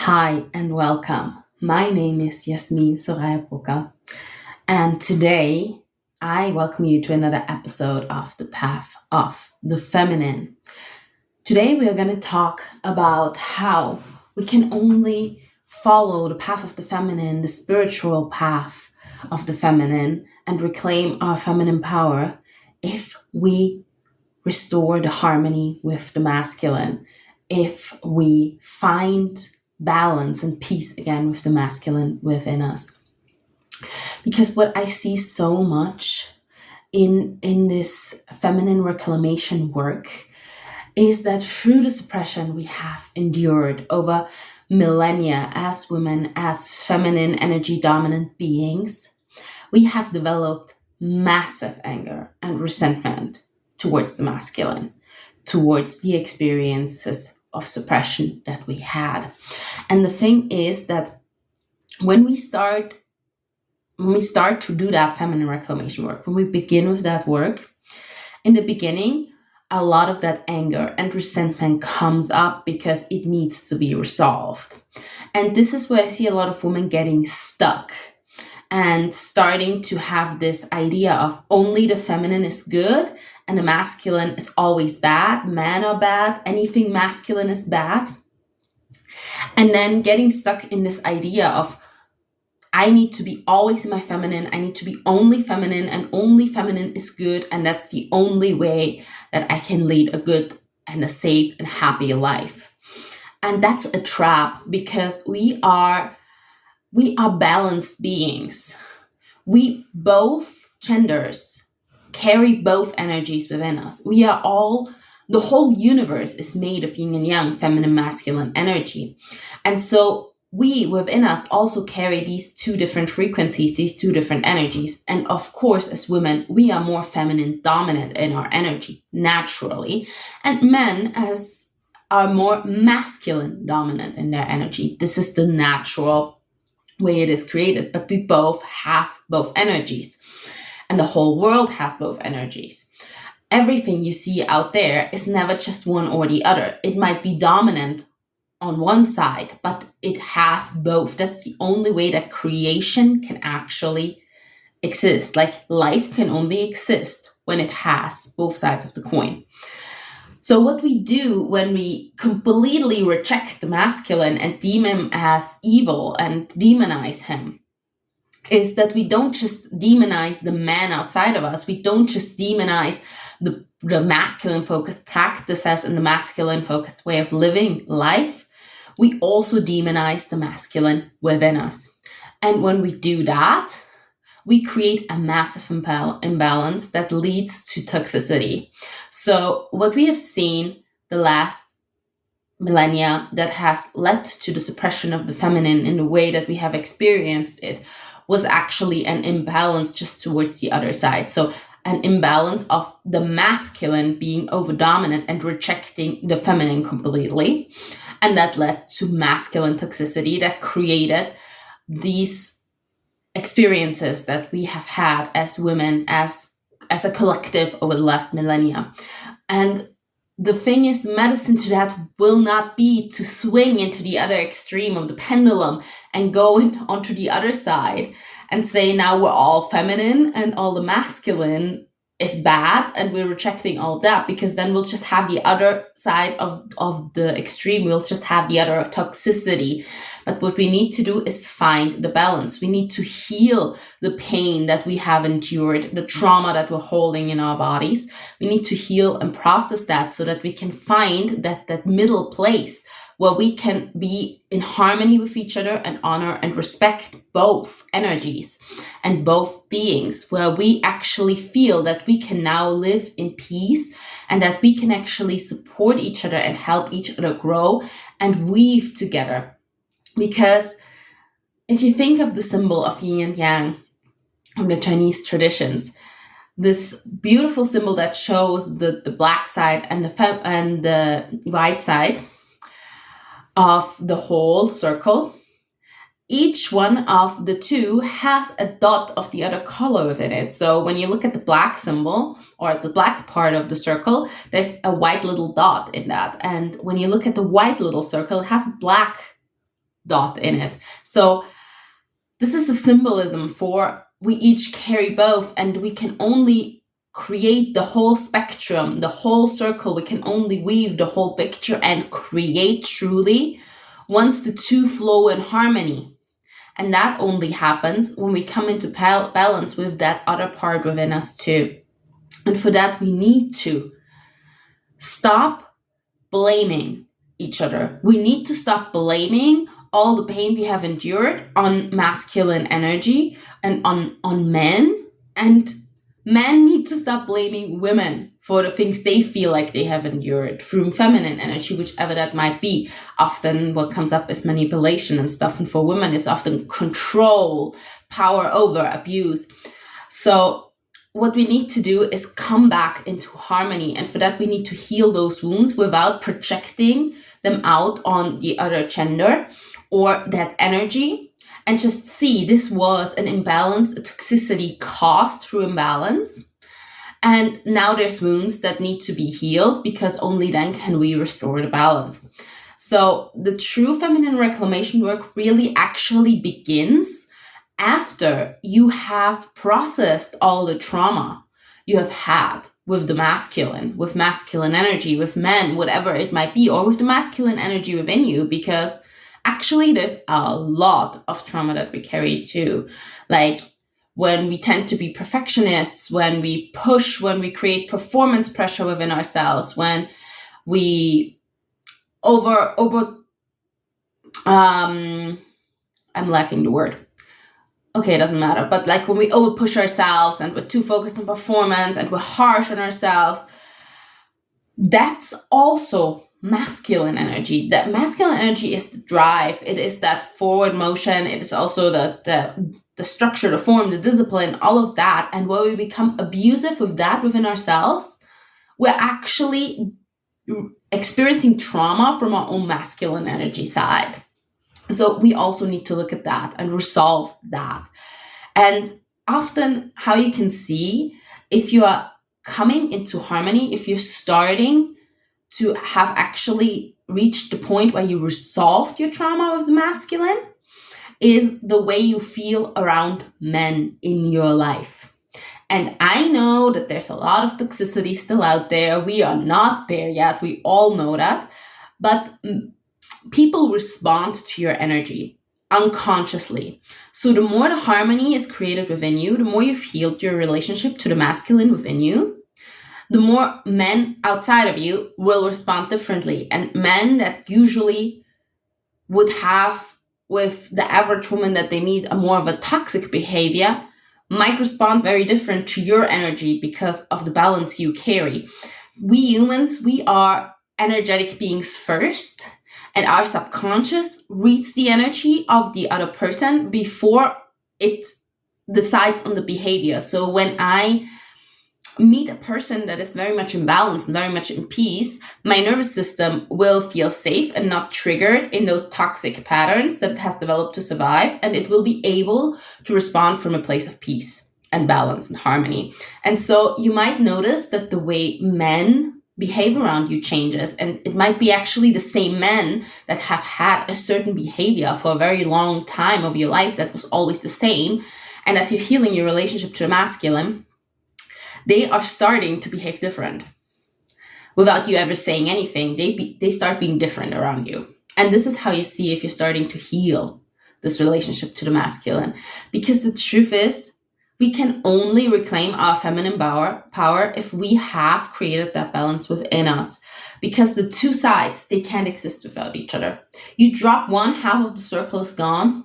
Hi and welcome. My name is Yasmin Soraya Broca, and today I welcome you to another episode of The Path of the Feminine. Today we are going to talk about how we can only follow the path of the feminine, the spiritual path of the feminine, and reclaim our feminine power if we restore the harmony with the masculine, if we find balance and peace again with the masculine within us. Because what I see so much in this feminine reclamation work is that through the suppression we have endured over millennia as women, as feminine energy dominant beings, we have developed massive anger and resentment towards the masculine, towards the experiences of suppression that we had. And the thing is that when we start to do that feminine reclamation work, when we begin with that work, in the beginning, a lot of that anger and resentment comes up because it needs to be resolved. And this is where I see a lot of women getting stuck and starting to have this idea of only the feminine is good and the masculine is always bad. Men are bad. Anything masculine is bad. And then getting stuck in this idea of I need to be always in my feminine. I need to be only feminine, and only feminine is good. And that's the only way that I can lead a good and a safe and happy life. And that's a trap, because we are balanced beings. We both genders carry both energies within us. The whole universe is made of yin and yang, feminine, masculine energy. And so we within us also carry these two different frequencies, these two different energies. And of course, as women, we are more feminine dominant in our energy naturally. And men are more masculine dominant in their energy. This is the natural way it is created, but we both have both energies, and the whole world has both energies. Everything you see out there is never just one or the other. It might be dominant on one side, but it has both. That's the only way that creation can actually exist. Like life can only exist when it has both sides of the coin. So what we do when we completely reject the masculine and deem him as evil and demonize him is that we don't just demonize the man outside of us. We don't just demonize the masculine focused practices and the masculine focused way of living life. We also demonize the masculine within us. And when we do that, we create a massive imbalance that leads to toxicity. So what we have seen the last millennia that has led to the suppression of the feminine in the way that we have experienced it was actually an imbalance just towards the other side. So an imbalance of the masculine being over-dominant and rejecting the feminine completely. And that led to masculine toxicity that created these experiences that we have had as women, as a collective over the last millennia. And the thing is, the medicine to that will not be to swing into the other extreme of the pendulum and go onto the other side and say now we're all feminine and all the masculine is bad and we're rejecting all of that, because then we'll just have the other side of the extreme. We'll just have the other toxicity. But what we need to do is find the balance. We need to heal the pain that we have endured, the trauma that we're holding in our bodies. We need to heal and process that so that we can find that middle place where we can be in harmony with each other and honor and respect both energies and both beings, where we actually feel that we can now live in peace and that we can actually support each other and help each other grow and weave together. Because if you think of the symbol of yin and yang from the Chinese traditions, this beautiful symbol that shows the black side and the white side of the whole circle, each one of the two has a dot of the other color within it. So when you look at the black symbol or the black part of the circle, there's a white little dot in that. And when you look at the white little circle, it has a black dot in it. So this is a symbolism for we each carry both, and we can only create the whole spectrum, the whole circle. We can only weave the whole picture and create truly once the two flow in harmony. And that only happens when we come into balance with that other part within us too. And for that, we need to stop blaming each other. We need to stop blaming all the pain we have endured on masculine energy and on men. And men need to stop blaming women for the things they feel like they have endured through feminine energy, whichever that might be. Often what comes up is manipulation and stuff. And for women, it's often control, power over, abuse. So what we need to do is come back into harmony. And for that, we need to heal those wounds without projecting them out on the other gender or that energy, and just see this was an imbalance, a toxicity caused through imbalance. And now there's wounds that need to be healed, because only then can we restore the balance. So the true feminine reclamation work really actually begins after you have processed all the trauma you have had with the masculine, with masculine energy, with men, whatever it might be, or with the masculine energy within you, because actually there's a lot of trauma that we carry too. Like when we tend to be perfectionists, when we push, when we create performance pressure within ourselves, when we I'm lacking the word. Okay, it doesn't matter. But like when we over push ourselves and we're too focused on performance and we're harsh on ourselves, that's also masculine energy. That masculine energy is the drive. It is that forward motion. It is also the structure, the form, the discipline, all of that. And when we become abusive with that within ourselves, we're actually experiencing trauma from our own masculine energy side. So we also need to look at that and resolve that. And often how you can see if you are coming into harmony, if you're starting to have actually reached the point where you resolved your trauma with the masculine, is the way you feel around men in your life. And I know that there's a lot of toxicity still out there. We are not there yet. We all know that. But people respond to your energy unconsciously. So the more the harmony is created within you, the more you've healed your relationship to the masculine within you, the more men outside of you will respond differently. And men that usually would have with the average woman that they meet a more of a toxic behavior might respond very different to your energy because of the balance you carry. We humans, we are energetic beings first, and our subconscious reads the energy of the other person before it decides on the behavior. So when I meet a person that is very much in balance and very much in peace, my nervous system will feel safe and not triggered in those toxic patterns that it has developed to survive, and it will be able to respond from a place of peace and balance and harmony. And so you might notice that the way men behave around you changes, and it might be actually the same men that have had a certain behavior for a very long time of your life that was always the same, and as you're healing your relationship to the masculine, they are starting to behave different without you ever saying anything. They start being different around you. And this is how you see if you're starting to heal this relationship to the masculine. Because the truth is, we can only reclaim our feminine power if we have created that balance within us. Because the two sides, they can't exist without each other. You drop one, half of the circle is gone,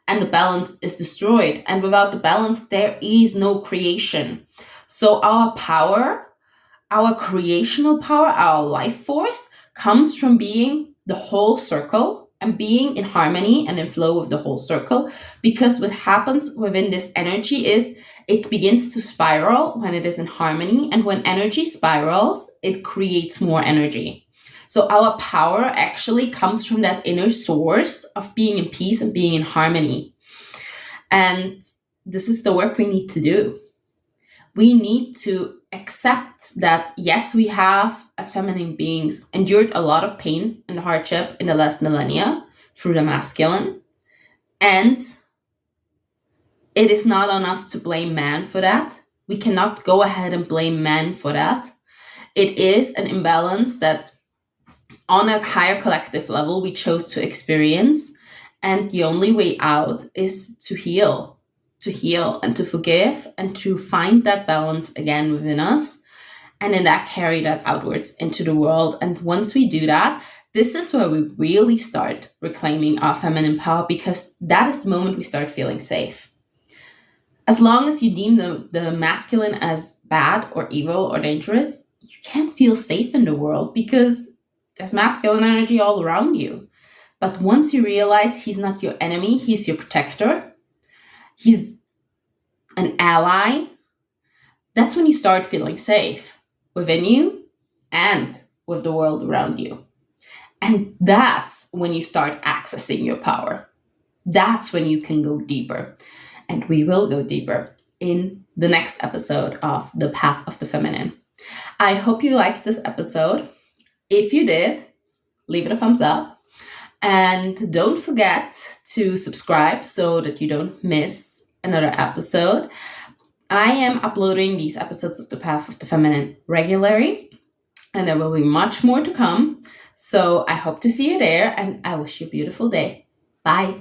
and the balance is destroyed. And without the balance, there is no creation. So our power, our creational power, our life force comes from being the whole circle and being in harmony and in flow with the whole circle. Because what happens within this energy is it begins to spiral when it is in harmony. And when energy spirals, it creates more energy. So our power actually comes from that inner source of being in peace and being in harmony. And this is the work we need to do. We need to accept that, yes, we have, as feminine beings, endured a lot of pain and hardship in the last millennia through the masculine. And it is not on us to blame man for that. We cannot go ahead and blame men for that. It is an imbalance that on a higher collective level we chose to experience. And the only way out is to heal and to forgive and to find that balance again within us. And in that, carry that outwards into the world. And once we do that, this is where we really start reclaiming our feminine power, because that is the moment we start feeling safe. As long as you deem the masculine as bad or evil or dangerous, you can't feel safe in the world because there's masculine energy all around you. But once you realize he's not your enemy, he's your protector, he's an ally, that's when you start feeling safe within you and with the world around you. And that's when you start accessing your power. That's when you can go deeper. And we will go deeper in the next episode of The Path of the Feminine. I hope you liked this episode. If you did, leave it a thumbs up. And don't forget to subscribe so that you don't miss another episode. I am uploading these episodes of The Path of the Feminine regularly, and there will be much more to come. So I hope to see you there, and I wish you a beautiful day. Bye.